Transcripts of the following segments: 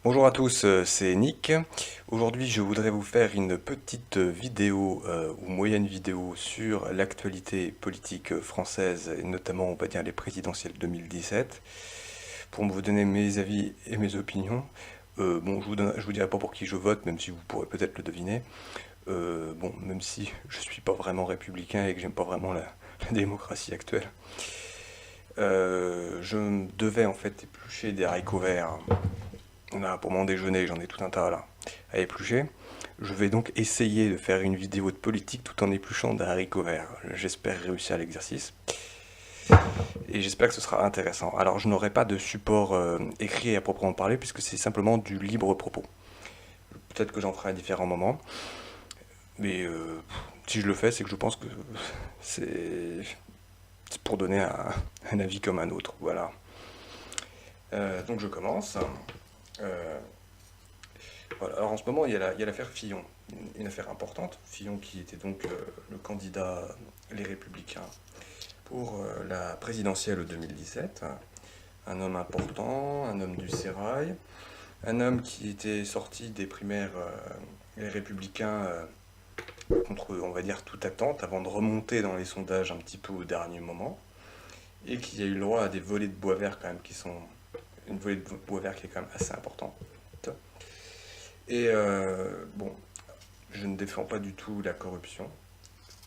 Bonjour à tous, c'est Nick. Aujourd'hui, je voudrais vous faire une petite vidéo ou moyenne vidéo sur l'actualité politique française et notamment, on va dire, les présidentielles 2017 pour vous donner mes avis et mes opinions. Bon, je vous dirai pas pour qui je vote, même si vous pourrez peut-être le deviner. Bon, même si je suis pas vraiment républicain et que j'aime pas vraiment la démocratie actuelle. Je devais en fait éplucher des haricots verts. Là, pour mon déjeuner, j'en ai tout un tas là à éplucher. Je vais donc essayer de faire une vidéo de politique tout en épluchant des haricots verts. J'espère réussir l'exercice et j'espère que ce sera intéressant. Alors, je n'aurai pas de support écrit à proprement parler puisque c'est simplement du libre propos. Peut-être que j'en ferai à différents moments, mais si je le fais, c'est que je pense que c'est pour donner un avis comme un autre. Voilà. Donc, je commence. Euh, Voilà. Alors en ce moment, il y a l'affaire Fillon, une affaire importante. Fillon qui était donc le candidat Les Républicains pour la présidentielle 2017. Un homme important, un homme du sérail, un homme qui était sorti des primaires Les Républicains contre, on va dire, toute attente, avant de remonter dans les sondages un petit peu au dernier moment, et qui a eu le droit à des volées de bois vert quand même qui sont... Une volée de bois vert qui est quand même assez importante. Et bon, je ne défends pas du tout la corruption.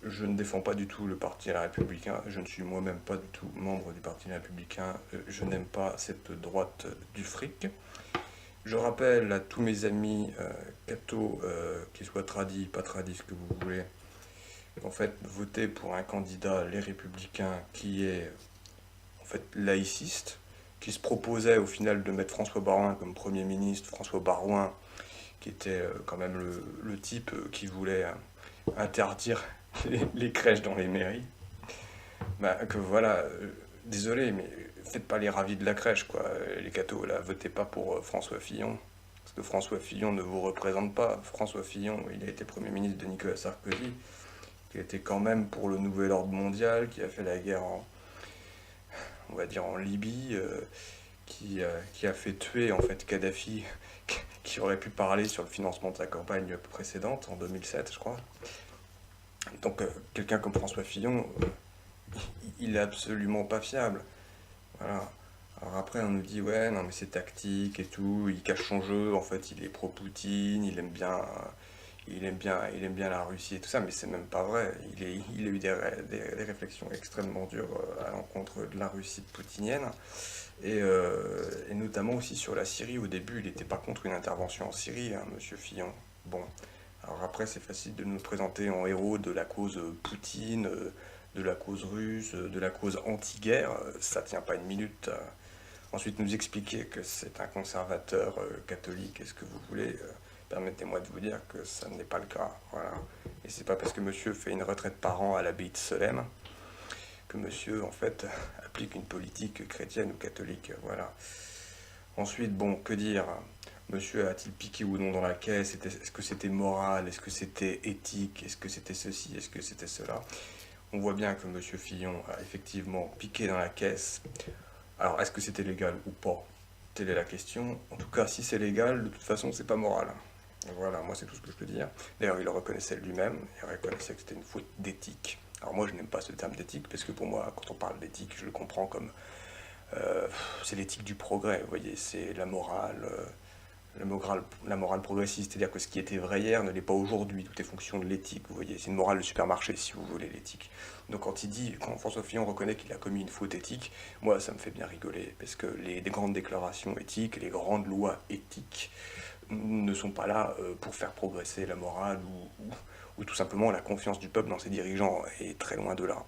Je ne défends pas du tout le Parti Les Républicains. Je ne suis moi-même pas du tout membre du Parti Les Républicains. Je n'aime pas cette droite du fric. Je rappelle à tous mes amis cathos, qu'ils soient tradis, pas tradis, ce que vous voulez, en fait, voter pour un candidat Les Républicains qui est en fait laïciste, qui se proposait au final de mettre François Baroin comme Premier ministre. François Baroin qui était quand même le type qui voulait interdire les crèches dans les mairies. Bah, que voilà, désolé, mais faites pas les ravis de la crèche, quoi. Les cathos, là, votez pas pour François Fillon. Parce que François Fillon ne vous représente pas. François Fillon, il a été Premier ministre de Nicolas Sarkozy, qui était quand même pour le nouvel ordre mondial, qui a fait la guerre on va dire en Libye, qui a fait tuer en fait Kadhafi, qui aurait pu parler sur le financement de sa campagne précédente, en 2007 je crois. Donc quelqu'un comme François Fillon, il est absolument pas fiable. Voilà. Alors après on nous dit ouais non mais c'est tactique et tout, il cache son jeu, en fait il est pro-Poutine, il aime bien la Russie et tout ça, mais c'est même pas vrai. Il a eu des réflexions extrêmement dures à l'encontre de la Russie poutinienne. Et notamment aussi sur la Syrie. Au début, il n'était pas contre une intervention en Syrie, hein, monsieur Fillon. Bon, alors après, c'est facile de nous présenter en héros de la cause Poutine, de la cause russe, de la cause anti-guerre. Ça tient pas une minute. Ensuite, nous expliquer que c'est un conservateur catholique et ce que vous voulez. Permettez-moi de vous dire que ça n'est pas le cas. Voilà. Et c'est pas parce que monsieur fait une retraite par an à l'abbaye de Solesmes que monsieur, en fait, applique une politique chrétienne ou catholique. Voilà. Ensuite, bon, que dire? Monsieur a-t-il piqué ou non dans la caisse? Est-ce que c'était moral? Est-ce que c'était éthique? Est-ce que c'était ceci? Est-ce que c'était cela? On voit bien que monsieur Fillon a effectivement piqué dans la caisse. Alors, est-ce que c'était légal ou pas? Telle est la question. En tout cas, si c'est légal, de toute façon, c'est pas moral. Voilà, moi c'est tout ce que je peux dire. D'ailleurs, il le reconnaissait lui-même, il reconnaissait que c'était une faute d'éthique. Alors moi, je n'aime pas ce terme d'éthique, parce que pour moi, quand on parle d'éthique, je le comprends comme... c'est l'éthique du progrès, vous voyez, c'est la morale progressiste, c'est-à-dire que ce qui était vrai hier ne l'est pas aujourd'hui, tout est fonction de l'éthique, vous voyez, c'est une morale de supermarché, si vous voulez, l'éthique. Donc quand François Fillon reconnaît qu'il a commis une faute éthique, moi, ça me fait bien rigoler, parce que les grandes déclarations éthiques, les grandes lois éthiques, ne sont pas là pour faire progresser la morale ou tout simplement la confiance du peuple dans ses dirigeants, et très loin de là.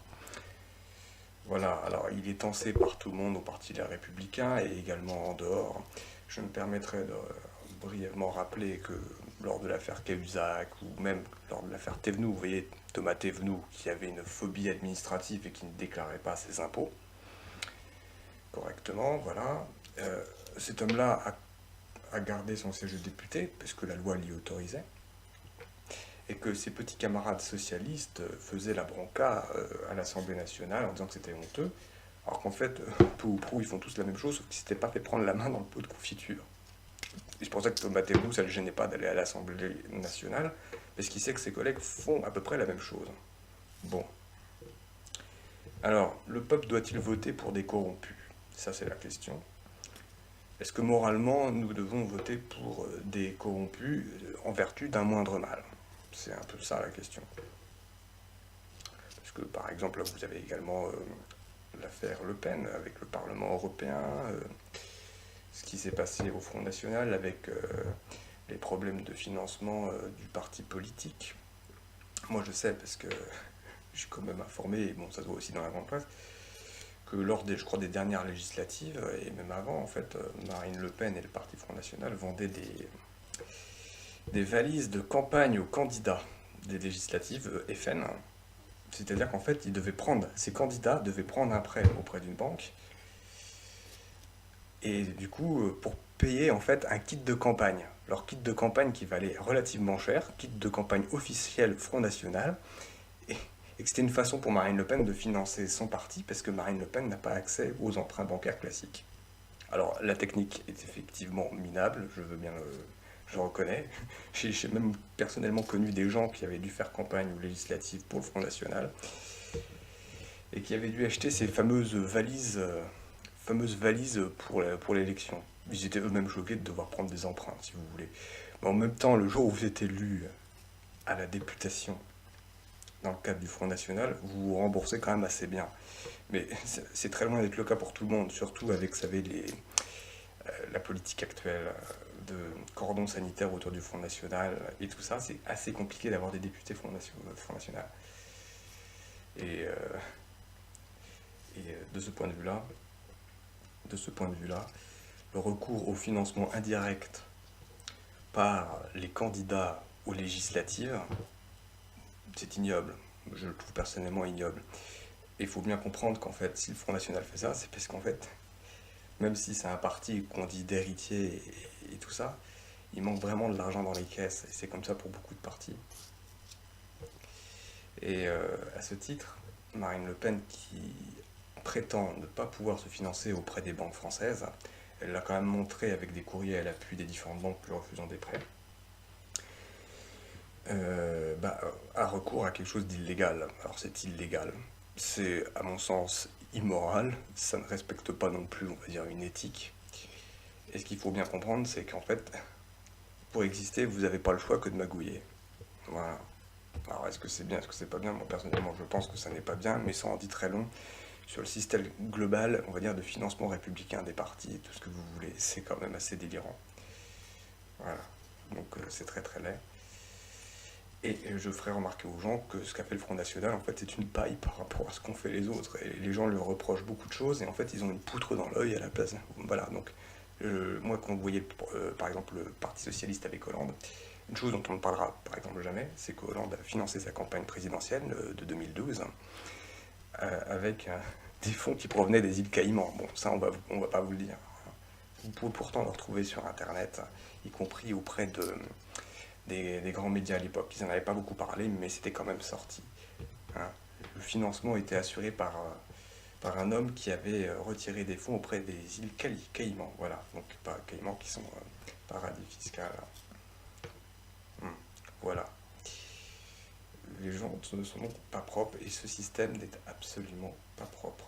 Voilà, alors il est tensé par tout le monde au Parti des Républicains et également en dehors. Je me permettrai de brièvement rappeler que lors de l'affaire Cahuzac ou même lors de l'affaire Thévenoud, vous voyez Thomas Thévenoud qui avait une phobie administrative et qui ne déclarait pas ses impôts correctement, voilà. Cet homme-là a gardé son siège de député parce que la loi l'y autorisait et que ses petits camarades socialistes faisaient la bronca à l'Assemblée nationale en disant que c'était honteux, alors qu'en fait, peu ou prou, ils font tous la même chose, sauf qu'ils s'étaient pas fait prendre la main dans le pot de confiture. c'est pour ça que Thomas Tebou, ça ne le gênait pas d'aller à l'Assemblée nationale, parce qu'il sait que ses collègues font à peu près la même chose. Bon. Alors, le peuple doit-il voter pour des corrompus? Ça, c'est la question. Est-ce que moralement, nous devons voter pour des corrompus en vertu d'un moindre mal? C'est un peu ça la question. Parce que, par exemple, là, vous avez également l'affaire Le Pen avec le Parlement européen, ce qui s'est passé au Front National avec les problèmes de financement du parti politique. Moi, je sais, parce que je suis quand même informé, et bon, ça se voit aussi dans la grande presse, que lors des, je crois, des dernières législatives, et même avant, en fait, Marine Le Pen et le parti Front National vendaient des valises de campagne aux candidats des législatives FN. C'est-à-dire qu'en fait, ces candidats devaient prendre un prêt auprès d'une banque, et du coup, pour payer en fait un kit de campagne. Leur kit de campagne qui valait relativement cher, kit de campagne officiel Front National, et, et que c'était une façon pour Marine Le Pen de financer son parti, parce que Marine Le Pen n'a pas accès aux emprunts bancaires classiques. Alors, la technique est effectivement minable, je reconnais. J'ai même personnellement connu des gens qui avaient dû faire campagne ou législative pour le Front National et qui avaient dû acheter ces fameuses valises pour l'élection. Ils étaient eux-mêmes choqués de devoir prendre des emprunts, si vous voulez. Mais en même temps, le jour où vous êtes élu à la députation dans le cadre du Front National, vous vous remboursez quand même assez bien. Mais c'est très loin d'être le cas pour tout le monde, surtout avec, vous savez, la politique actuelle de cordon sanitaire autour du Front National et tout ça. C'est assez compliqué d'avoir des députés Front National. Et, euh, et de ce point de vue-là, le recours au financement indirect par les candidats aux législatives, c'est ignoble. Je le trouve personnellement ignoble. Et il faut bien comprendre qu'en fait, si le Front National fait ça, c'est parce qu'en fait, même si c'est un parti qu'on dit d'héritier et tout ça, il manque vraiment de l'argent dans les caisses. Et c'est comme ça pour beaucoup de partis. Et à ce titre, Marine Le Pen, qui prétend ne pas pouvoir se financer auprès des banques françaises, elle l'a quand même montré avec des courriers à l'appui des différentes banques lui refusant des prêts, a recours à quelque chose d'illégal. Alors c'est illégal, c'est à mon sens immoral, ça ne respecte pas non plus, on va dire, une éthique. Et ce qu'il faut bien comprendre, c'est qu'en fait, pour exister, vous n'avez pas le choix que de magouiller. Voilà. Alors est-ce que c'est bien, est-ce que c'est pas bien? Moi personnellement je pense que ça n'est pas bien, mais ça en dit très long sur le système global, on va dire, de financement républicain des partis, tout ce que vous voulez. C'est quand même assez délirant. Voilà. Donc c'est très très laid. Et je ferai remarquer aux gens que ce qu'a fait le Front National, en fait, c'est une paille par rapport à ce qu'ont fait les autres. Et les gens lui reprochent beaucoup de choses, et en fait, ils ont une poutre dans l'œil à la place. Voilà, donc, moi, quand vous voyez, par exemple, le Parti Socialiste avec Hollande, une chose dont on ne parlera, par exemple, jamais, c'est que Hollande a financé sa campagne présidentielle de 2012 avec des fonds qui provenaient des îles Caïmans. Bon, ça, on va pas vous le dire. Vous pouvez pourtant le retrouver sur Internet, y compris auprès des grands médias à l'époque. Ils n'en avaient pas beaucoup parlé, mais c'était quand même sorti. Hein. Le financement était assuré par un homme qui avait retiré des fonds auprès des îles Caïmans. Voilà, donc pas Caïmans qui sont paradis fiscal. Voilà. Les gens ne sont donc pas propres et ce système n'est absolument pas propre.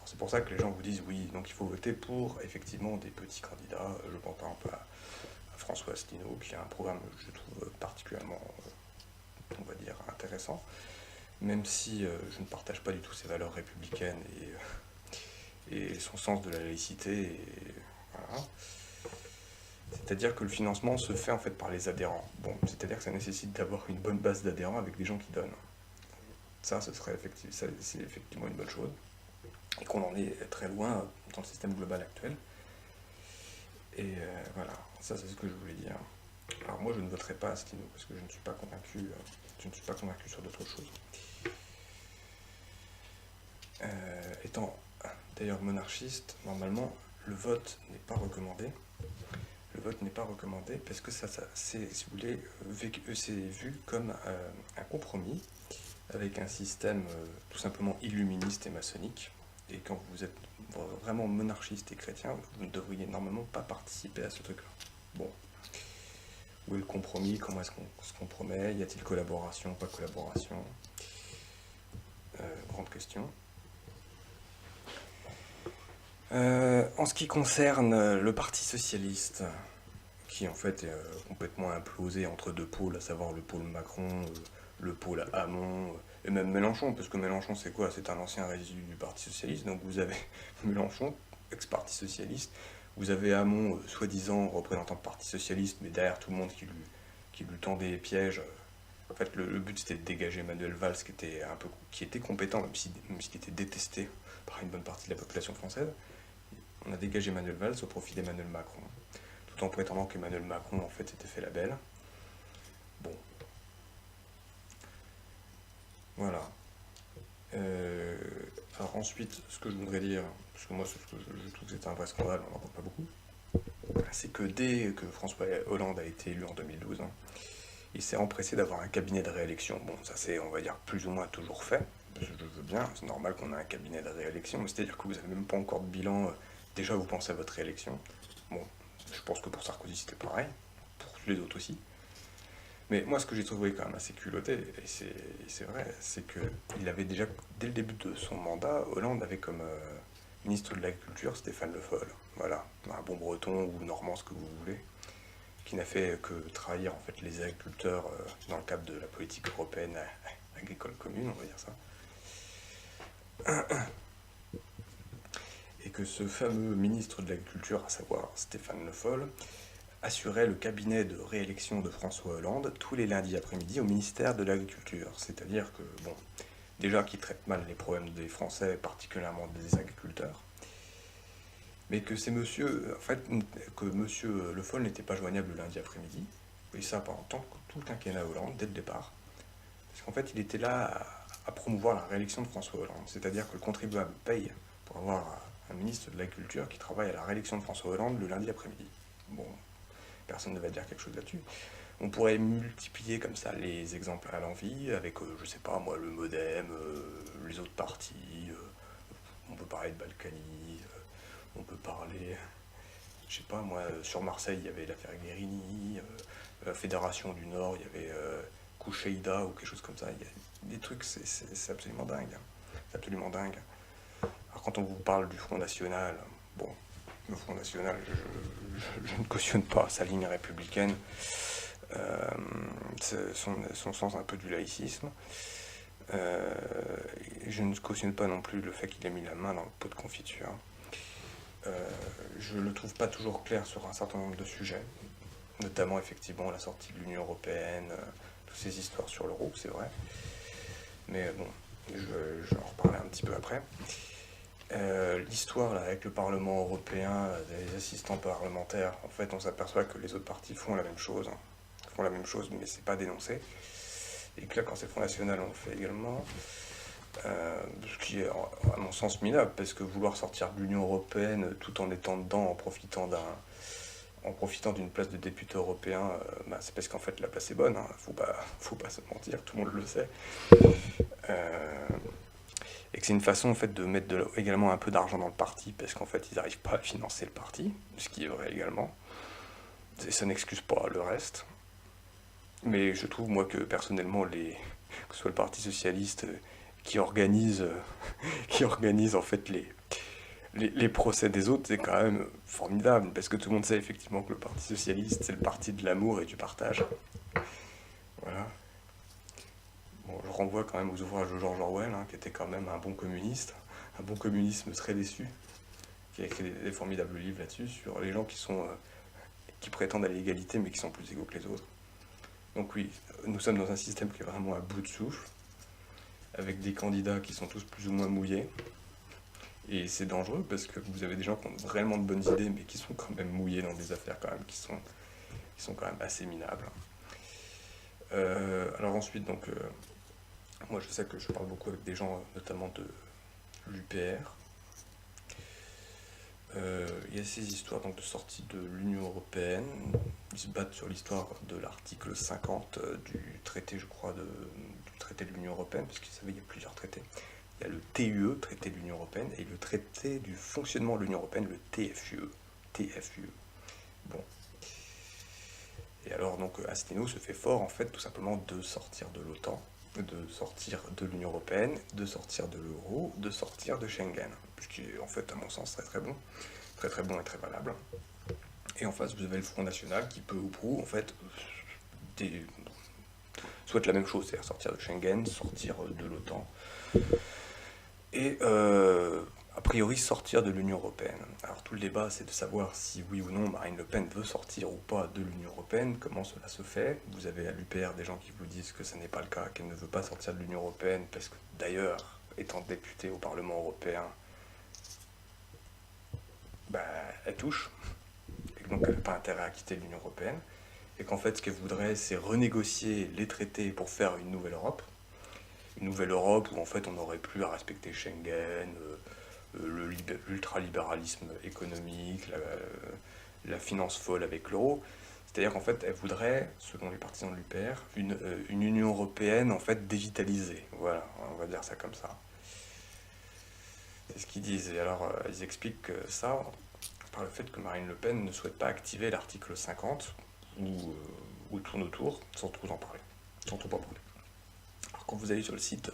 C'est pour ça que les gens vous disent oui, donc il faut voter pour effectivement des petits candidats. Je pense par exemple à François Asselineau, qui a un programme que je trouve particulièrement, on va dire, intéressant, même si je ne partage pas du tout ses valeurs républicaines et son sens de la laïcité. Voilà. C'est-à-dire que le financement se fait en fait par les adhérents. Bon, c'est-à-dire que ça nécessite d'avoir une bonne base d'adhérents avec des gens qui donnent. Ça, c'est effectivement une bonne chose. Et qu'on en est très loin dans le système global actuel. Et voilà, ça c'est ce que je voulais dire. Alors moi je ne voterai pas à Asselineau parce que je ne suis pas convaincu sur d'autres choses. Étant d'ailleurs monarchiste, normalement le vote n'est pas recommandé. Le vote n'est pas recommandé parce que c'est, si vous voulez, c'est vu comme un compromis avec un système tout simplement illuministe et maçonnique Et quand vous êtes vraiment monarchiste et chrétien, vous ne devriez normalement pas participer à ce truc-là. Bon, où est le compromis? Comment est-ce qu'on se compromet? Y a-t-il collaboration, pas collaboration? Grande question. En ce qui concerne le Parti Socialiste, qui en fait est complètement implosé entre deux pôles, à savoir le pôle Macron, le pôle Hamon, et même Mélenchon, parce que Mélenchon c'est quoi? C'est un ancien résidu du Parti Socialiste, donc vous avez Mélenchon, ex-Parti Socialiste, vous avez Hamon, soi-disant représentant du Parti Socialiste, mais derrière tout le monde qui lui tendait les pièges. En fait, le but c'était de dégager Manuel Valls, qui était compétent, même s'il était détesté par une bonne partie de la population française. On a dégagé Manuel Valls au profit d'Emmanuel Macron, tout en prétendant qu'Emmanuel Macron en fait s'était fait la belle. Bon, voilà. Alors ensuite, ce que je voudrais dire, parce que moi je trouve que c'était un vrai scandale, on n'en parle pas beaucoup, c'est que dès que François Hollande a été élu en 2012, il s'est empressé d'avoir un cabinet de réélection. Bon, ça c'est, on va dire, plus ou moins toujours fait. Je veux bien, c'est normal qu'on ait un cabinet de réélection, mais c'est-à-dire que vous n'avez même pas encore de bilan. Déjà, vous pensez à votre réélection. Bon, je pense que pour Sarkozy c'était pareil, pour les autres aussi. Mais moi, ce que j'ai trouvé quand même assez culotté, et c'est vrai, c'est qu'il avait déjà, dès le début de son mandat, Hollande avait comme ministre de l'Agriculture Stéphane Le Foll. Voilà, un bon breton ou normand, ce que vous voulez, qui n'a fait que trahir en fait les agriculteurs dans le cadre de la politique européenne agricole commune, on va dire ça. Et que ce fameux ministre de l'Agriculture, à savoir Stéphane Le Foll, assurait le cabinet de réélection de François Hollande tous les lundis après-midi au ministère de l'Agriculture. C'est-à-dire que, bon, déjà qu'il traite mal les problèmes des Français, particulièrement des agriculteurs, mais que c'est monsieur, en fait, que monsieur Le Foll n'était pas joignable le lundi après-midi, et ça pendant tout le quinquennat Hollande, dès le départ, parce qu'en fait, il était là à promouvoir la réélection de François Hollande, c'est-à-dire que le contribuable paye pour avoir un ministre de l'Agriculture qui travaille à la réélection de François Hollande le lundi après-midi. Bon, personne ne va dire quelque chose là-dessus. On pourrait multiplier comme ça les exemples à l'envi avec, je sais pas moi, le Modem, les autres partis. On peut parler de Balkany, on peut parler, je sais pas moi, sur Marseille il y avait l'affaire Guérini, la Fédération du Nord, il y avait Koucheïda ou quelque chose comme ça. Il y a des trucs, c'est absolument dingue. C'est absolument dingue. Alors quand on vous parle du Front National, bon, le Front National, je ne cautionne pas sa ligne républicaine, son sens un peu du laïcisme. Je ne cautionne pas non plus le fait qu'il ait mis la main dans le pot de confiture. Je ne le trouve pas toujours clair sur un certain nombre de sujets, notamment effectivement la sortie de l'Union Européenne, toutes ces histoires sur l'euro, c'est vrai. Mais bon, je vais en reparler un petit peu après. L'histoire là, avec le Parlement européen, les assistants parlementaires, en fait on s'aperçoit que les autres partis font la même chose, mais c'est pas dénoncé. Et que là quand c'est le Front National on le fait également, ce qui est à mon sens minable, parce que vouloir sortir de l'Union Européenne tout en étant dedans, en profitant d'une place de député européen, c'est parce qu'en fait la place est bonne, hein. Faut pas se mentir, tout le monde le sait. Et que c'est une façon en fait de mettre également un peu d'argent dans le parti, parce qu'en fait ils n'arrivent pas à financer le parti, ce qui est vrai également. Et ça n'excuse pas le reste. Mais je trouve moi que personnellement, que ce soit le Parti Socialiste qui organise, qui organise en fait les procès des autres, c'est quand même formidable, parce que tout le monde sait effectivement que le Parti Socialiste, c'est le parti de l'amour et du partage. Voilà. Bon, je renvoie quand même aux ouvrages de George Orwell, hein, qui était quand même un bon communiste, un bon communisme très déçu, qui a écrit des formidables livres là-dessus, sur les gens qui prétendent à l'égalité, mais qui sont plus égaux que les autres. Donc oui, nous sommes dans un système qui est vraiment à bout de souffle, avec des candidats qui sont tous plus ou moins mouillés. Et c'est dangereux parce que vous avez des gens qui ont vraiment de bonnes idées, mais qui sont quand même mouillés dans des affaires quand même qui sont quand même assez minables. Alors ensuite, donc, moi je sais que je parle beaucoup avec des gens, notamment de l'UPR. Il y a ces histoires donc, de sortie de l'Union Européenne. Ils se battent sur l'histoire de l'article 50 du traité, je crois, du traité de l'Union Européenne, parce qu'ils savaient qu'il y a plusieurs traités. Il il y a le TUE, traité de l'Union Européenne, et le traité du fonctionnement de l'Union Européenne, le TFUE. TFUE. Bon. Et alors, donc, Asselineau se fait fort, en fait, tout simplement de sortir de l'OTAN, de sortir de l'Union Européenne, de sortir de l'euro, de sortir de Schengen. Ce qui est, en fait, à mon sens, très très bon. Très très bon et très valable. Et en face, vous avez le Front National qui, peu ou prou, en fait, souhaite la même chose, c'est-à-dire sortir de Schengen, sortir de l'OTAN, et a priori sortir de l'Union Européenne. Alors tout le débat, c'est de savoir si oui ou non Marine Le Pen veut sortir ou pas de l'Union Européenne, comment cela se fait. Vous avez à l'UPR des gens qui vous disent que ce n'est pas le cas, qu'elle ne veut pas sortir de l'Union Européenne, parce que d'ailleurs, étant députée au Parlement européen, bah, elle touche, et donc elle n'a pas intérêt à quitter l'Union Européenne, et qu'en fait ce qu'elle voudrait, c'est renégocier les traités pour faire une nouvelle Europe. Une nouvelle Europe où en fait on n'aurait plus à respecter Schengen, l'ultralibéralisme économique, la finance folle avec l'euro. C'est-à-dire qu'en fait, elle voudrait, selon les partisans de l'UPR, une Union européenne en fait dévitalisée. Voilà, on va dire ça comme ça. C'est ce qu'ils disent. Et alors, ils expliquent ça par le fait que Marine Le Pen ne souhaite pas activer l'article 50, ou tourne autour, sans trop en parler. Sans trop en parler. Alors, quand vous allez sur le site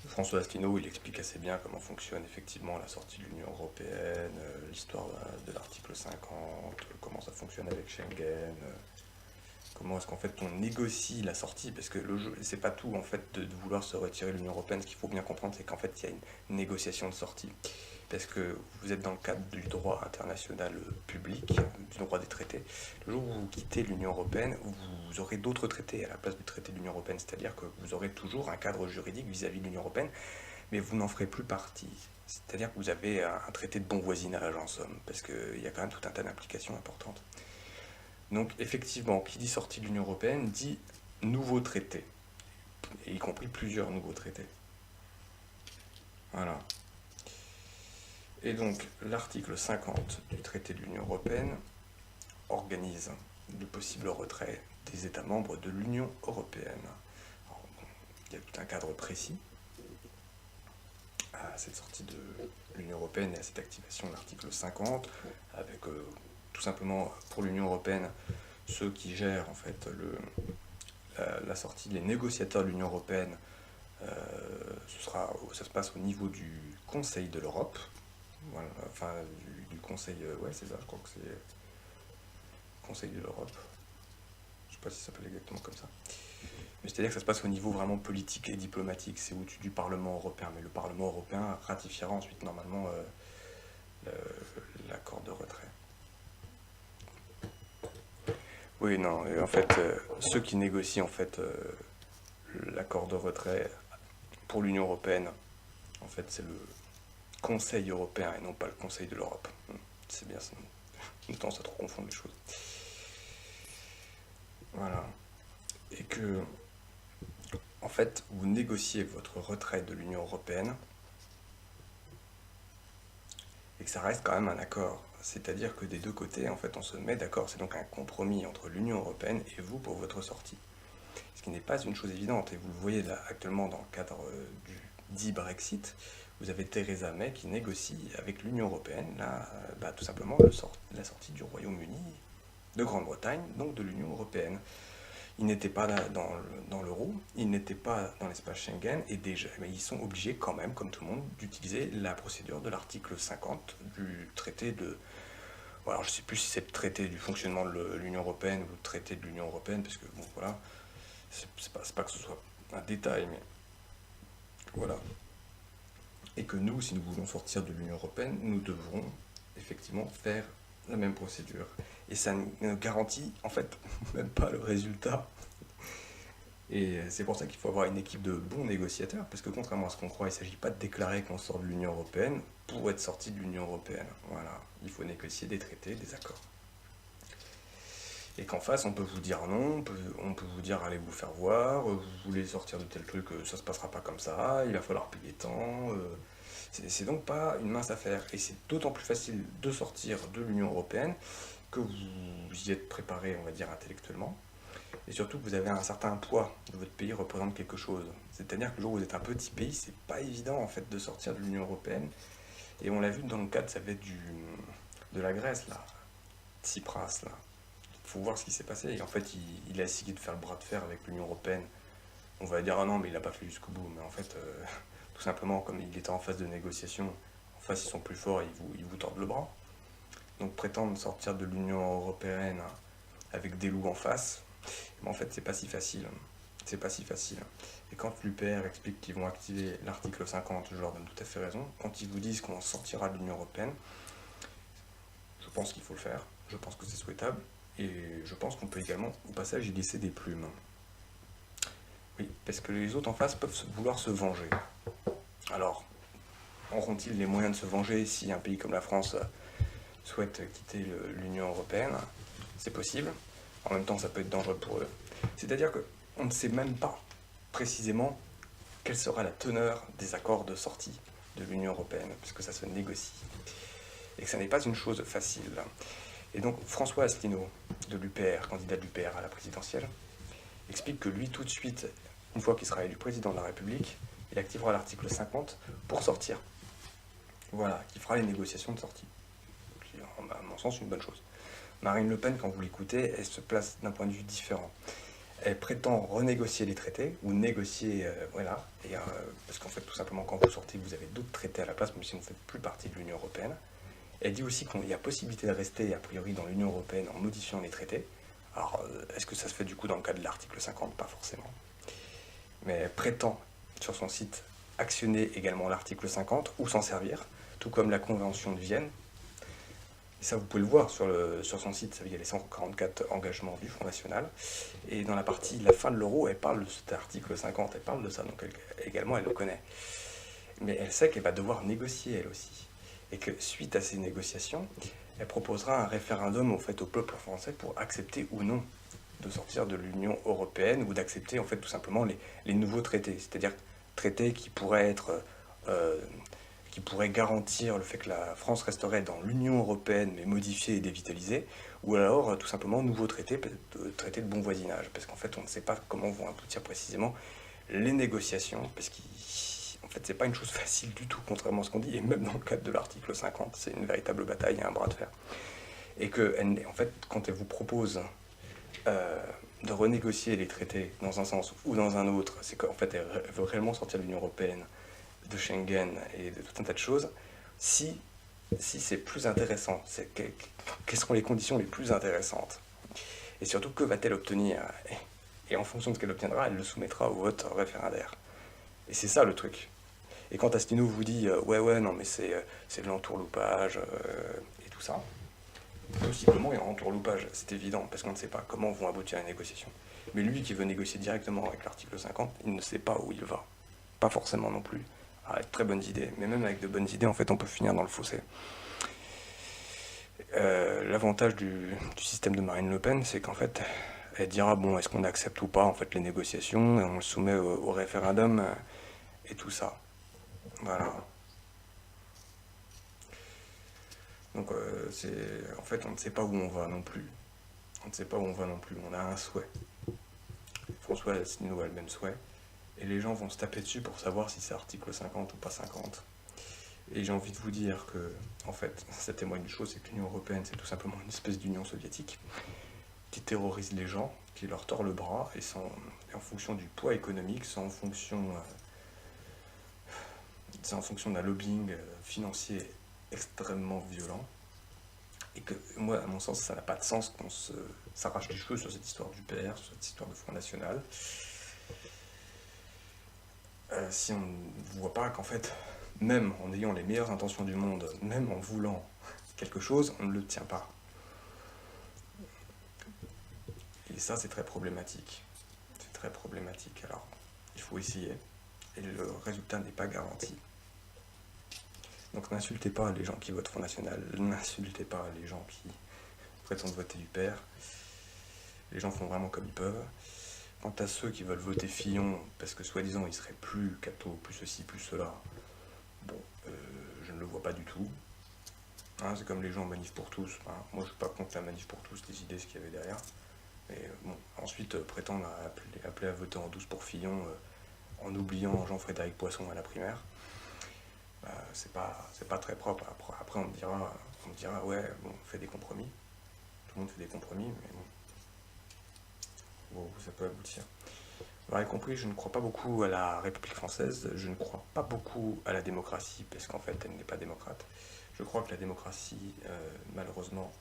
François Asselineau, il explique assez bien comment fonctionne effectivement la sortie de l'Union Européenne, l'histoire de l'article 50, comment ça fonctionne avec Schengen, comment est-ce qu'en fait on négocie la sortie, parce que le jeu, c'est pas tout en fait de vouloir se retirer de l'Union Européenne. Ce qu'il faut bien comprendre, c'est qu'en fait il y a une négociation de sortie, parce que vous êtes dans le cadre du droit international public, du droit des traités. Le jour où vous quittez l'Union Européenne, vous aurez d'autres traités à la place du traité de l'Union Européenne, c'est-à-dire que vous aurez toujours un cadre juridique vis-à-vis de l'Union Européenne, mais vous n'en ferez plus partie. C'est-à-dire que vous avez un traité de bon voisinage en somme, parce qu'il y a quand même tout un tas d'implications importantes. Donc effectivement, qui dit sortie de l'Union Européenne dit nouveau traité, y compris plusieurs nouveaux traités. Voilà. Et donc l'article 50 du traité de l'Union Européenne organise le possible retrait des États membres de l'Union Européenne. Alors, il y a tout un cadre précis à cette sortie de l'Union Européenne et à cette activation de l'article 50, avec tout simplement pour l'Union Européenne ceux qui gèrent en fait la sortie, les négociateurs de l'Union Européenne. Ça se passe au niveau du Conseil de l'Europe, voilà, enfin du Conseil, ouais c'est ça, je crois que c'est Conseil de l'Europe, je sais pas si ça s'appelle exactement comme ça, mais c'est-à-dire que ça se passe au niveau vraiment politique et diplomatique, c'est au-dessus du Parlement européen, mais le Parlement européen ratifiera ensuite normalement l'accord de retrait. Oui, non, et en fait, ceux qui négocient en fait l'accord de retrait pour l'Union Européenne, en fait, c'est le Conseil européen et non pas le Conseil de l'Europe. C'est bien ça. On a tendance à trop confondre les choses. Voilà. Et que, en fait, vous négociez votre retrait de l'Union Européenne et que ça reste quand même un accord. C'est-à-dire que des deux côtés, en fait, on se met d'accord. C'est donc un compromis entre l'Union Européenne et vous pour votre sortie. Ce qui n'est pas une chose évidente. Et vous le voyez là actuellement dans le cadre du dit Brexit. Vous avez Theresa May qui négocie avec l'Union Européenne, là, tout simplement, la sortie du Royaume-Uni, de Grande-Bretagne, donc de l'Union Européenne. Ils n'étaient pas là dans l'euro, ils n'étaient pas dans l'espace Schengen, et déjà, mais ils sont obligés quand même, comme tout le monde, d'utiliser la procédure de l'article 50 du traité de... Bon, alors je ne sais plus si c'est le traité du fonctionnement de l'Union Européenne ou le traité de l'Union Européenne, parce que, bon, voilà, c'est pas que ce soit un détail, mais voilà. Et que nous, si nous voulons sortir de l'Union Européenne, nous devrons effectivement faire la même procédure. Et ça ne garantit en fait même pas le résultat. Et c'est pour ça qu'il faut avoir une équipe de bons négociateurs, parce que contrairement à ce qu'on croit, il ne s'agit pas de déclarer qu'on sort de l'Union Européenne pour être sorti de l'Union Européenne. Voilà, il faut négocier des traités, des accords. Et qu'en face, on peut vous dire non, on peut vous dire allez vous faire voir, vous voulez sortir de tel truc, ça se passera pas comme ça, il va falloir payer tant. C'est donc pas une mince affaire. Et c'est d'autant plus facile de sortir de l'Union Européenne que vous y êtes préparé, on va dire, intellectuellement, Et surtout que vous avez un certain poids de votre pays représente quelque chose. C'est-à-dire que le jour où vous êtes un petit pays, c'est pas évident en fait de sortir de l'Union Européenne. Et on l'a vu dans le cadre, ça va être de la Grèce là, Tsipras là. Il faut voir ce qui s'est passé. Et en fait, il a essayé de faire le bras de fer avec l'Union Européenne. On va dire ah non mais il n'a pas fait jusqu'au bout. Mais en fait, tout simplement comme il était en phase de négociation, en face ils sont plus forts et ils vous tordent le bras. Donc prétendre sortir de l'Union Européenne avec des loups en face, mais en fait c'est pas si facile. C'est pas si facile. Et quand l'UPR explique qu'ils vont activer l'article 50, je leur donne tout à fait raison. Quand ils vous disent qu'on sortira de l'Union Européenne, je pense qu'il faut le faire. Je pense que c'est souhaitable. Et je pense qu'on peut également, au passage, y laisser des plumes. Oui, parce que les autres en face peuvent vouloir se venger. Alors, auront-ils les moyens de se venger si un pays comme la France souhaite quitter l'Union Européenne? C'est possible. En même temps, ça peut être dangereux pour eux. C'est-à-dire qu'on ne sait même pas précisément quelle sera la teneur des accords de sortie de l'Union Européenne, puisque ça se négocie. Et que ça n'est pas une chose facile. Et donc, François Asselineau, de l'UPR, candidat de l'UPR à la présidentielle, explique que lui, tout de suite, une fois qu'il sera élu président de la République, il activera l'article 50 pour sortir. Voilà, qui fera les négociations de sortie. Qui est, à mon sens, une bonne chose. Marine Le Pen, quand vous l'écoutez, elle se place d'un point de vue différent. Elle prétend renégocier les traités, ou négocier, voilà, parce qu'en fait, tout simplement, quand vous sortez, vous avez d'autres traités à la place, même si vous ne faites plus partie de l'Union Européenne. Elle dit aussi qu'il y a possibilité de rester, a priori, dans l'Union Européenne en modifiant les traités. Alors, est-ce que ça se fait du coup dans le cadre de l'article 50? Pas forcément. Mais elle prétend, sur son site, actionner également l'article 50, ou s'en servir, tout comme la Convention de Vienne. Et ça, vous pouvez le voir sur son site, il y a les 144 engagements du Front National. Et dans la partie la fin de l'euro, elle parle de cet article 50, elle parle de ça, donc également elle le connaît. Mais elle sait qu'elle va devoir négocier elle aussi. Et que suite à ces négociations, elle proposera un référendum en fait, au peuple français pour accepter ou non de sortir de l'Union Européenne ou d'accepter en fait tout simplement les nouveaux traités. C'est-à-dire traités qui pourraient être... qui pourrait garantir le fait que la France resterait dans l'Union Européenne mais modifiée et dévitalisée, ou alors tout simplement nouveau traité de bon voisinage, parce qu'en fait on ne sait pas comment vont aboutir précisément les négociations, parce qu'en fait c'est pas une chose facile du tout, contrairement à ce qu'on dit, et même dans le cadre de l'article 50, c'est une véritable bataille et un bras de fer. Et que, en fait, quand elle vous propose de renégocier les traités dans un sens ou dans un autre, c'est qu'en fait elle veut réellement sortir de l'Union Européenne, de Schengen et de tout un tas de choses, si c'est plus intéressant, quelles seront les conditions les plus intéressantes? Et surtout, que va-t-elle obtenir? Et en fonction de ce qu'elle obtiendra, elle le soumettra au vote référendaire. Et c'est ça le truc. Et quand Asselineau vous dit ouais, non, mais c'est de l'entourloupage et tout ça, possiblement il y a un entourloupage, c'est évident, parce qu'on ne sait pas comment vont aboutir les négociations. Mais lui qui veut négocier directement avec l'article 50, il ne sait pas où il va. Pas forcément non plus. Avec très bonnes idées, mais même avec de bonnes idées, en fait, on peut finir dans le fossé. L'avantage du système de Marine Le Pen, c'est qu'en fait, elle dira bon, est-ce qu'on accepte ou pas en fait les négociations, et on le soumet au référendum et tout ça. Voilà. Donc, en fait, on ne sait pas où on va non plus. On ne sait pas où on va non plus. On a un souhait. François Asselineau a le même souhait. Et les gens vont se taper dessus pour savoir si c'est article 50 ou pas 50. Et j'ai envie de vous dire que, en fait, ça témoigne d'une chose, c'est que l'Union Européenne, c'est tout simplement une espèce d'union soviétique qui terrorise les gens, qui leur tord le bras, et en fonction du poids économique, c'est en fonction d'un lobbying financier extrêmement violent. Et que, moi, à mon sens, ça n'a pas de sens qu'on s'arrache les cheveux sur cette histoire du PR, sur cette histoire de Front National. Si on ne voit pas qu'en fait, même en ayant les meilleures intentions du monde, même en voulant quelque chose, on ne le tient pas. Et ça, c'est très problématique. C'est très problématique. Alors, il faut essayer. Et le résultat n'est pas garanti. Donc n'insultez pas les gens qui votent Front National, n'insultez pas les gens qui prétendent voter UPR. Les gens font vraiment comme ils peuvent. Quant à ceux qui veulent voter Fillon, parce que soi-disant ils seraient plus cathos, plus ceci, plus cela, bon, je ne le vois pas du tout. Hein, c'est comme les gens en manif pour tous. Hein. Moi je ne suis pas contre la manif pour tous, les idées, ce qu'il y avait derrière. Et bon, ensuite, prétendre appeler à voter en douce pour Fillon en oubliant Jean-Frédéric Poisson à la primaire, c'est pas très propre. Après on me dira ouais, bon, on fait des compromis. Tout le monde fait des compromis, mais bon, ça peut aboutir. Vous l'aurez compris, je ne crois pas beaucoup à la République française, je ne crois pas beaucoup à la démocratie, parce qu'en fait, elle n'est pas démocrate. Je crois que la démocratie, malheureusement,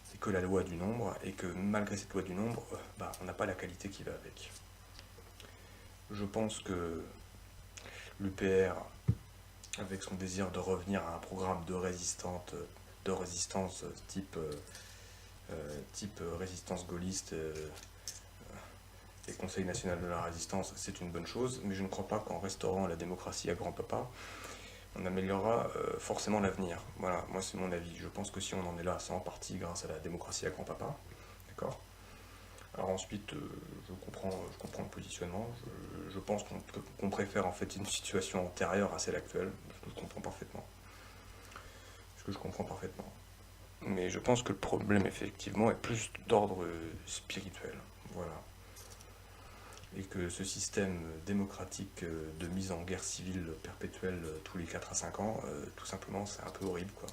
c'est que la loi du nombre, et que malgré cette loi du nombre, on n'a pas la qualité qui va avec. Je pense que l'UPR, avec son désir de revenir à un programme de résistance type résistance gaulliste et Conseil national de la résistance, c'est une bonne chose, mais je ne crois pas qu'en restaurant la démocratie à grands pas, on améliorera forcément l'avenir. Voilà, moi c'est mon avis. Je pense que si on en est là, c'est en partie grâce à la démocratie à grands pas. D'accord ? Alors ensuite, je comprends le positionnement. Je pense qu'on préfère en fait une situation antérieure à celle actuelle. Ce que je comprends parfaitement. Mais je pense que le problème effectivement est plus d'ordre spirituel. Voilà. Et que ce système démocratique de mise en guerre civile perpétuelle tous les 4 à 5 ans, tout simplement, c'est un peu horrible, quoi.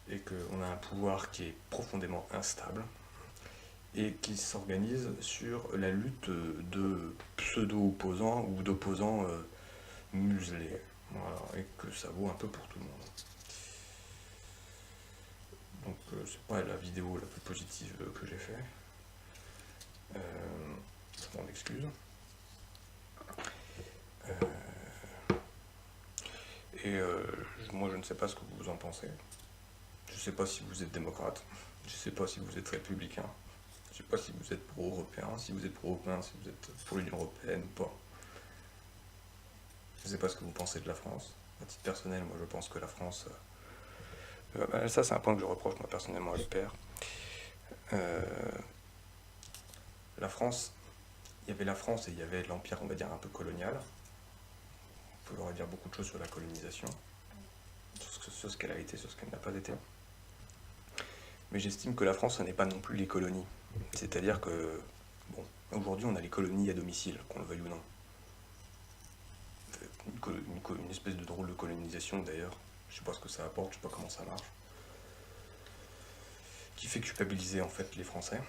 Et qu'on a un pouvoir qui est profondément instable et qui s'organise sur la lutte de pseudo-opposants ou d'opposants muselés. Voilà, et que ça vaut un peu pour tout le monde. Donc c'est pas la vidéo la plus positive que j'ai fait. Je m'en excuse. Moi je ne sais pas ce que vous en pensez. Je ne sais pas si vous êtes démocrate. Je ne sais pas si vous êtes républicain. Je ne sais pas si vous êtes pro-européen. Si vous êtes pro-européen, si vous êtes pour l'Union européenne ou pas. Je ne sais pas ce que vous pensez de la France. À titre personnel, moi je pense que la France... ça c'est un point que je reproche moi personnellement à l'UPR. La France, il y avait la France et il y avait l'empire, on va dire, un peu colonial. On peut leur dire beaucoup de choses sur la colonisation, sur ce qu'elle a été, sur ce qu'elle n'a pas été. Mais j'estime que la France, ce n'est pas non plus les colonies. C'est-à-dire que, bon, aujourd'hui, on a les colonies à domicile, qu'on le veuille ou non. Une espèce de drôle de colonisation, d'ailleurs. Je sais pas ce que ça apporte, je sais pas comment ça marche. Qui fait culpabiliser, en fait, les Français.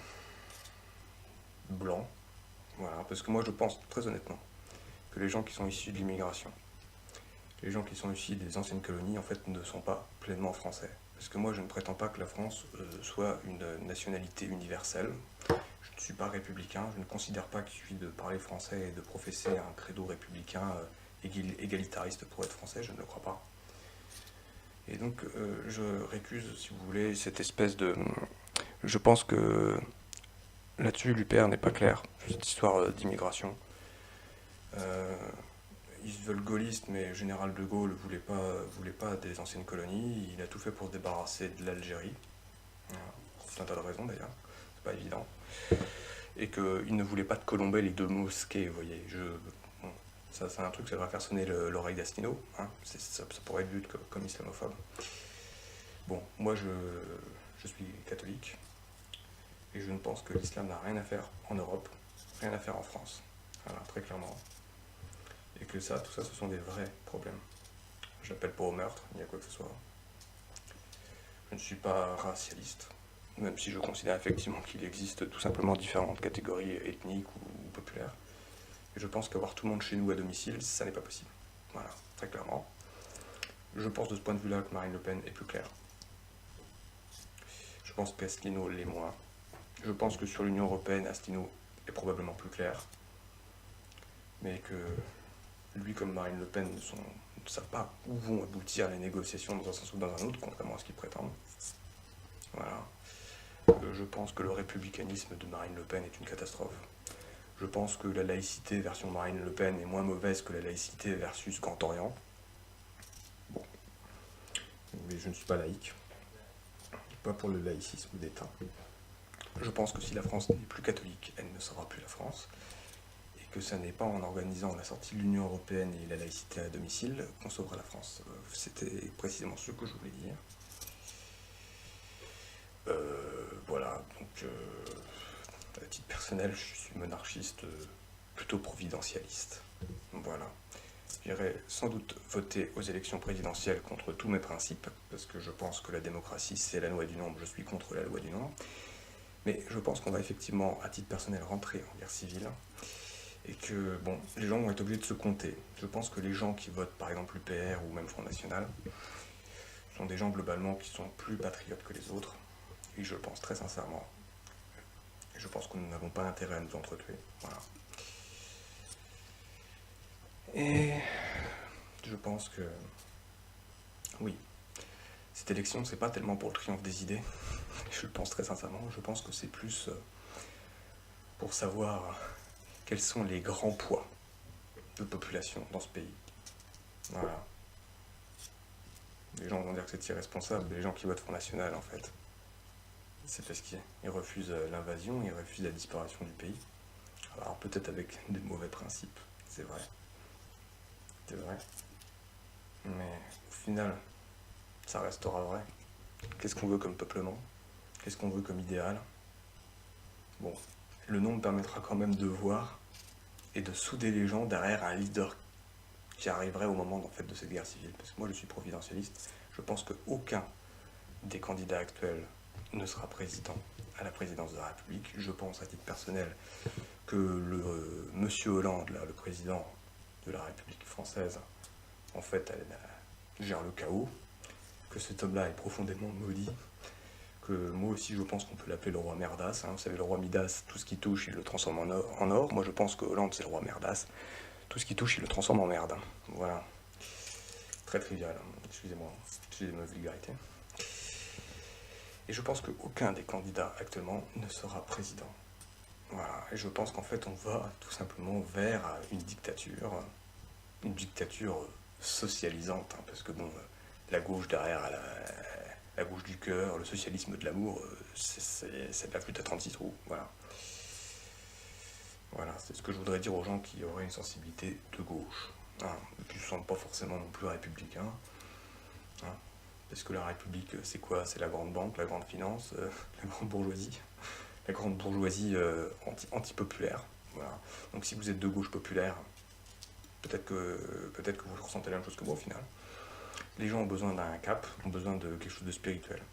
Blancs. Voilà, parce que moi, je pense, très honnêtement, que les gens qui sont issus de l'immigration, les gens qui sont issus des anciennes colonies, en fait, ne sont pas pleinement français. Parce que moi, je ne prétends pas que la France soit une nationalité universelle. Je ne suis pas républicain, je ne considère pas qu'il suffit de parler français et de professer un credo républicain égalitariste pour être français, je ne le crois pas. Et donc, je récuse, si vous voulez, cette espèce de... Je pense que là-dessus, l'UPR n'est pas clair, cette histoire d'immigration. Ils se veulent gaullistes, mais le général de Gaulle voulait pas des anciennes colonies. Il a tout fait pour se débarrasser de l'Algérie. C'est un tas de raisons d'ailleurs, c'est pas évident. Et qu'il ne voulait pas de colomber les deux mosquées, vous voyez. Bon, ça c'est un truc, ça devrait faire sonner l'oreille d'Astino. Hein. Ça pourrait être vu comme islamophobe. Bon, moi je suis catholique. Et je ne pense que l'islam n'a rien à faire en Europe, rien à faire en France. Voilà, très clairement. Et que tout ça, ce sont des vrais problèmes. J'appelle pas au meurtre, ni à quoi que ce soit. Je ne suis pas racialiste, même si je considère effectivement qu'il existe tout simplement différentes catégories ethniques ou populaires. Et je pense qu'avoir tout le monde chez nous à domicile, ça n'est pas possible. Voilà, très clairement. Je pense de ce point de vue-là que Marine Le Pen est plus claire. Je pense qu'Asselineau l'est moins. Je pense que sur l'Union Européenne, Asselineau est probablement plus clair. Mais que lui comme Marine Le Pen ne savent pas où vont aboutir les négociations dans un sens ou dans un autre, contrairement à ce qu'ils prétendent. Voilà. Je pense que le républicanisme de Marine Le Pen est une catastrophe. Je pense que la laïcité version Marine Le Pen est moins mauvaise que la laïcité versus Cantorian. Bon. Mais je ne suis pas laïque. Pas pour le laïcisme d'État. Je pense que si la France n'est plus catholique, elle ne sera plus la France. Et que ce n'est pas en organisant la sortie de l'Union Européenne et la laïcité à domicile qu'on sauvera la France. C'était précisément ce que je voulais dire. Voilà, donc titre personnel, je suis monarchiste plutôt providentialiste. Voilà. J'irai sans doute voter aux élections présidentielles contre tous mes principes, parce que je pense que la démocratie, c'est la loi du nombre, je suis contre la loi du nombre. Mais je pense qu'on va effectivement, à titre personnel, rentrer en guerre civile, et que, bon, les gens vont être obligés de se compter. Je pense que les gens qui votent, par exemple, l'UPR ou même Front National, sont des gens, globalement, qui sont plus patriotes que les autres, et je le pense très sincèrement. Et je pense que nous n'avons pas intérêt à nous entretuer. Voilà. Et je pense que, oui, cette élection, c'est pas tellement pour le triomphe des idées, je le pense très sincèrement, je pense que c'est plus pour savoir quels sont les grands poids de population dans ce pays. Voilà. Les gens vont dire que c'est irresponsable, les gens qui votent Front National, en fait. C'est parce qu'ils refusent l'invasion, ils refusent la disparition du pays. Alors peut-être avec des mauvais principes, c'est vrai. C'est vrai. Mais au final, ça restera vrai. Qu'est-ce qu'on veut comme peuplement? Qu'est-ce qu'on veut comme idéal? Bon, le nom permettra quand même de voir et de souder les gens derrière un leader qui arriverait au moment en fait, de cette guerre civile. Parce que moi je suis providentialiste, je pense qu'aucun des candidats actuels ne sera président à la présidence de la République. Je pense à titre personnel que monsieur Hollande, là, le président de la République française, en fait, gère le chaos, que cet homme-là est profondément maudit, que moi aussi je pense qu'on peut l'appeler le roi Merdas. Vous savez, le roi Midas, tout ce qui touche, il le transforme en or. Moi je pense que Hollande c'est le roi Merdas. Tout ce qui touche, il le transforme en merde. Voilà. Très trivial, excusez-moi, ma vulgarité. Et je pense qu'aucun des candidats actuellement ne sera président. Voilà. Et je pense qu'en fait on va tout simplement vers une dictature socialisante, parce que bon, la gauche derrière, la gauche du cœur, le socialisme de l'amour, c'est de la flûte à 36 trous, voilà. Voilà, c'est ce que je voudrais dire aux gens qui auraient une sensibilité de gauche, qui ne se sentent pas forcément non plus républicains, parce que la République, c'est quoi? C'est la grande banque, la grande finance, la grande bourgeoisie anti-populaire, voilà. Donc si vous êtes de gauche populaire, peut-être que vous ressentez la même chose que moi au final. Les gens ont besoin d'un cap, ont besoin de quelque chose de spirituel.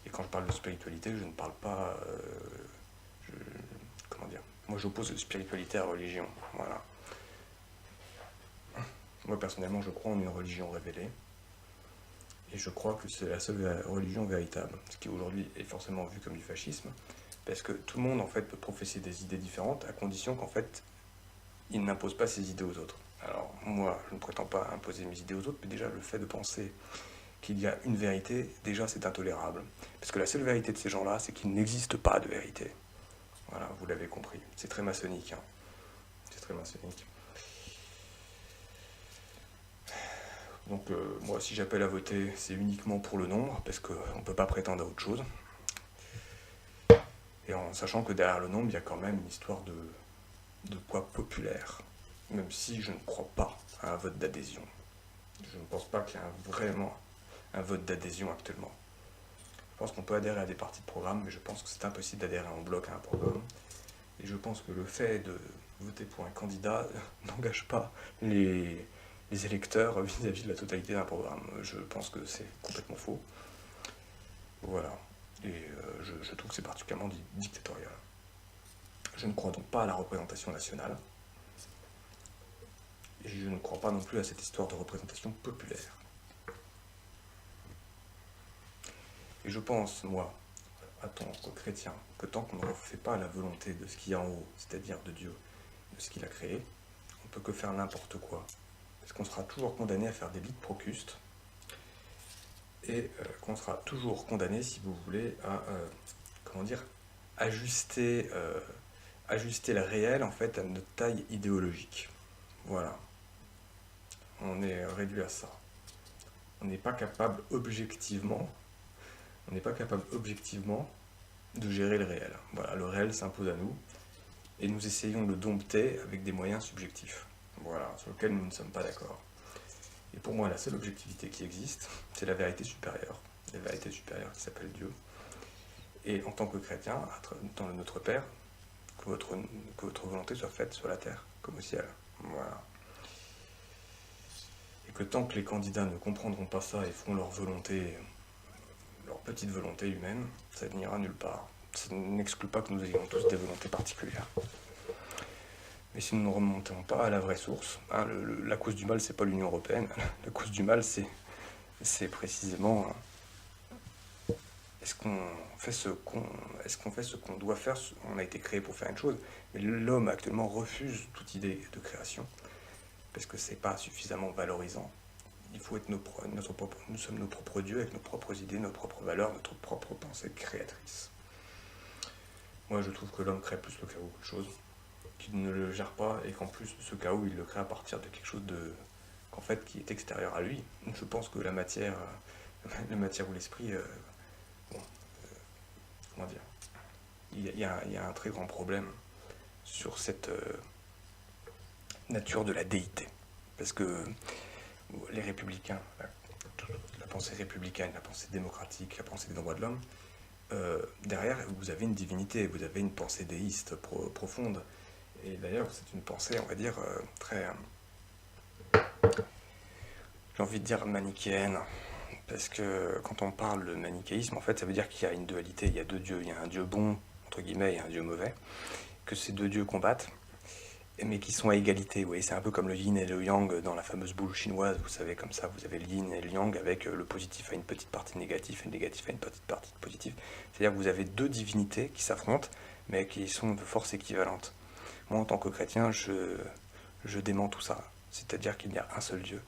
Et quand je parle de spiritualité, je ne parle pas... comment dire? Moi, j'oppose spiritualité à religion. Voilà. Moi, personnellement, je crois en une religion révélée. Et je crois que c'est la seule religion véritable. Ce qui aujourd'hui est forcément vu comme du fascisme. Parce que tout le monde, en fait, peut professer des idées différentes, à condition qu'en fait, il n'impose pas ses idées aux autres. Alors, moi, je ne prétends pas imposer mes idées aux autres, mais déjà, le fait de penser qu'il y a une vérité, déjà, c'est intolérable. Parce que la seule vérité de ces gens-là, c'est qu'il n'existe pas de vérité. Voilà, vous l'avez compris. C'est très maçonnique. C'est très maçonnique. Donc, moi, si j'appelle à voter, c'est uniquement pour le nombre, parce qu'on ne peut pas prétendre à autre chose. Et en sachant que derrière le nombre, il y a quand même une histoire de poids populaire. Même si je ne crois pas à un vote d'adhésion. Je ne pense pas qu'il y ait vraiment un vote d'adhésion actuellement. Je pense qu'on peut adhérer à des partis de programme, mais je pense que c'est impossible d'adhérer en bloc à un programme. Et je pense que le fait de voter pour un candidat n'engage pas les électeurs vis-à-vis de la totalité d'un programme. Je pense que c'est complètement faux. Voilà. Et je trouve que c'est particulièrement dictatorial. Je ne crois donc pas à la représentation nationale. Et je ne crois pas non plus à cette histoire de représentation populaire. Et je pense, moi, en tant que chrétien, que tant qu'on ne refait pas la volonté de ce qui est en haut, c'est-à-dire de Dieu, de ce qu'il a créé, on ne peut que faire n'importe quoi. Parce qu'on sera toujours condamné à faire des bites procustes, et qu'on sera toujours condamné, si vous voulez, à, ajuster le réel, en fait, à notre taille idéologique. Voilà. On est réduit à ça. On n'est pas capable objectivement de gérer le réel. Voilà, le réel s'impose à nous, et nous essayons de le dompter avec des moyens subjectifs, voilà, sur lesquels nous ne sommes pas d'accord. Et pour moi, la seule objectivité qui existe, c'est la vérité supérieure qui s'appelle Dieu. Et en tant que chrétien, dans notre Père, que votre volonté soit faite sur la terre comme au ciel. Voilà. Et que tant que les candidats ne comprendront pas ça et feront leur volonté, leur petite volonté humaine, ça n'ira nulle part. Ça n'exclut pas que nous ayons tous des volontés particulières. Mais si nous ne remontons pas à la vraie source, hein, la cause du mal, c'est pas l'Union européenne. La cause du mal, c'est précisément est-ce qu'on fait ce qu'on doit faire. On a été créé pour faire une chose, mais l'homme actuellement refuse toute idée de création parce que c'est pas suffisamment valorisant. Il faut être nous sommes nos propres dieux avec nos propres idées, nos propres valeurs, notre propre pensée créatrice. Moi, je trouve que l'homme crée plus le chaos qu'autre chose, qu'il ne le gère pas et qu'en plus ce chaos, il le crée à partir de quelque chose qui est extérieur à lui. Je pense que la matière ou l'esprit, bon, comment dire, il y a un très grand problème sur cette nature de la déité, parce que les républicains, la pensée républicaine, la pensée démocratique, la pensée des droits de l'homme, derrière vous avez une divinité, vous avez une pensée déiste profonde, et d'ailleurs c'est une pensée, on va dire, très, j'ai envie de dire manichéenne, parce que quand on parle de manichéisme, en fait ça veut dire qu'il y a une dualité, il y a deux dieux, il y a un dieu bon, entre guillemets, et un dieu mauvais, que ces deux dieux combattent, mais qui sont à égalité. Vous voyez, c'est un peu comme le yin et le yang dans la fameuse boule chinoise, vous savez, comme ça, vous avez le yin et le yang avec le positif à une petite partie négative et le négatif à une petite partie positive. C'est-à-dire que vous avez deux divinités qui s'affrontent, mais qui sont de force équivalente. Moi, en tant que chrétien, je dément tout ça. C'est-à-dire qu'il y a un seul Dieu.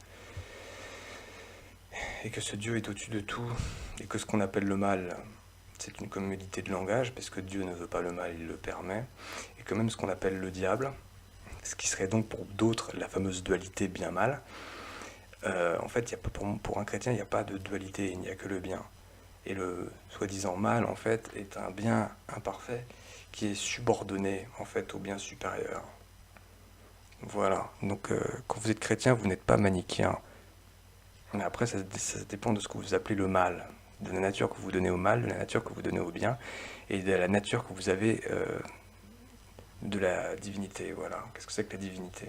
Et que ce Dieu est au-dessus de tout, et que ce qu'on appelle le mal, c'est une commodité de langage, parce que Dieu ne veut pas le mal, il le permet, et que même ce qu'on appelle le diable, ce qui serait donc pour d'autres la fameuse dualité bien-mal, en fait, pour un chrétien, il n'y a pas de dualité, il n'y a que le bien. Et le soi-disant mal, en fait, est un bien imparfait qui est subordonné, en fait, au bien supérieur. Voilà. Donc, quand vous êtes chrétien, vous n'êtes pas manichéen. Mais après, ça dépend de ce que vous appelez le mal, de la nature que vous donnez au mal, de la nature que vous donnez au bien, et de la nature que vous avez de la divinité. Voilà. Qu'est-ce que c'est que la divinité ?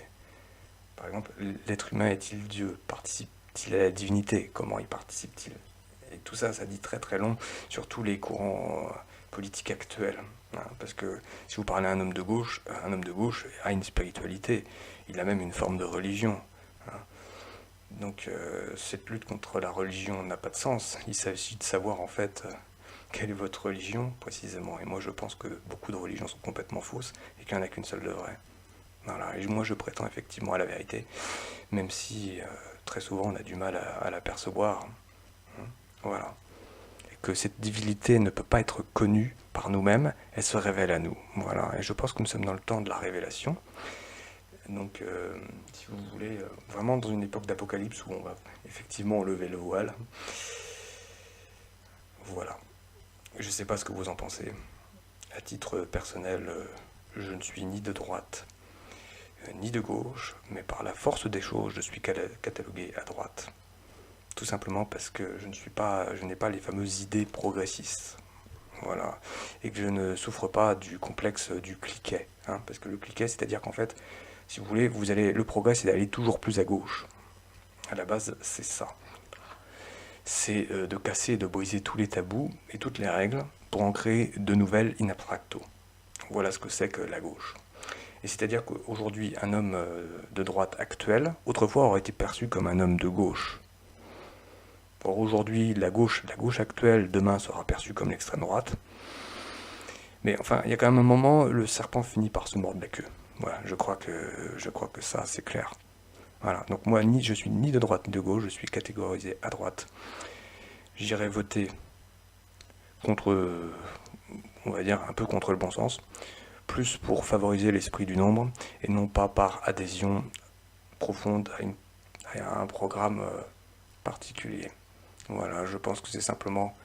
Par exemple, l'être humain est-il Dieu? Participe-t-il à la divinité? Comment y participe-t-il? Et tout ça, ça dit très très long sur tous les courants politiques actuels. Hein, parce que si vous parlez à un homme de gauche a une spiritualité, il a même une forme de religion. Hein. Donc cette lutte contre la religion n'a pas de sens. Il s'agit de savoir en fait quelle est votre religion précisément. Et moi je pense que beaucoup de religions sont complètement fausses et qu'il n'y en a qu'une seule de vraie. Voilà. Et moi je prétends effectivement à la vérité, même si très souvent on a du mal à l'apercevoir. Voilà. Et que cette divinité ne peut pas être connue par nous-mêmes, elle se révèle à nous. Voilà. Et je pense que nous sommes dans le temps de la révélation. Donc, si vous voulez, vraiment dans une époque d'apocalypse où on va effectivement lever le voile. Voilà. Je ne sais pas ce que vous en pensez. À titre personnel, je ne suis ni de droite, ni de gauche, mais par la force des choses, je suis catalogué à droite. Tout simplement parce que je n'ai pas les fameuses idées progressistes. Voilà. Et que je ne souffre pas du complexe du cliquet. Hein, parce que le cliquet, c'est-à-dire qu'en fait, si vous voulez, le progrès, c'est d'aller toujours plus à gauche. À la base, c'est ça. C'est de casser et de briser tous les tabous et toutes les règles pour en créer de nouvelles in abstracto. Voilà ce que c'est que la gauche. Et c'est-à-dire qu'aujourd'hui, un homme de droite actuel, autrefois, aurait été perçu comme un homme de gauche. Or aujourd'hui, la gauche actuelle, demain, sera perçue comme l'extrême droite. Mais enfin, il y a quand même un moment, le serpent finit par se mordre la queue. Voilà, je crois que ça, c'est clair. Voilà, donc moi, je suis ni de droite ni de gauche, je suis catégorisé à droite. J'irai voter contre, on va dire, un peu contre le bon sens, plus pour favoriser l'esprit du nombre, et non pas par adhésion profonde à un programme particulier. Voilà, je pense que c'est simplement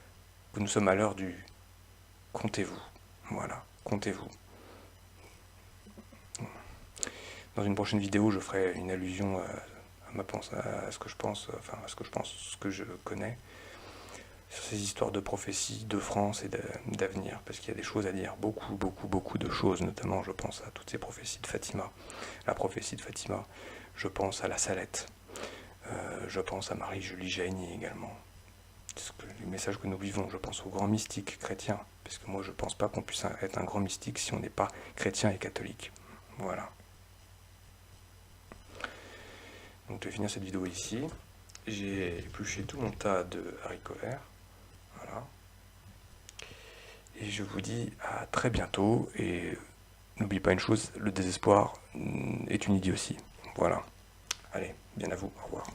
que nous sommes à l'heure du comptez-vous. Voilà, comptez-vous. Dans une prochaine vidéo, je ferai une allusion à ce que je pense, ce que je connais. sur ces histoires de prophétie, de France et d'avenir, parce qu'il y a des choses à dire, beaucoup, beaucoup, beaucoup de choses, notamment je pense à toutes ces prophéties de Fatima, la prophétie de Fatima, je pense à la Salette, je pense à Marie-Julie Jaïni également, les messages que nous vivons, je pense aux grands mystiques chrétiens, parce que moi je pense pas qu'on puisse être un grand mystique si on n'est pas chrétien et catholique, voilà. Donc je vais finir cette vidéo ici, j'ai épluché tout mon tas de haricots verts, voilà. Et je vous dis à très bientôt. Et n'oubliez pas une chose, le désespoir est une idiotie. Voilà. Allez, bien à vous. Au revoir.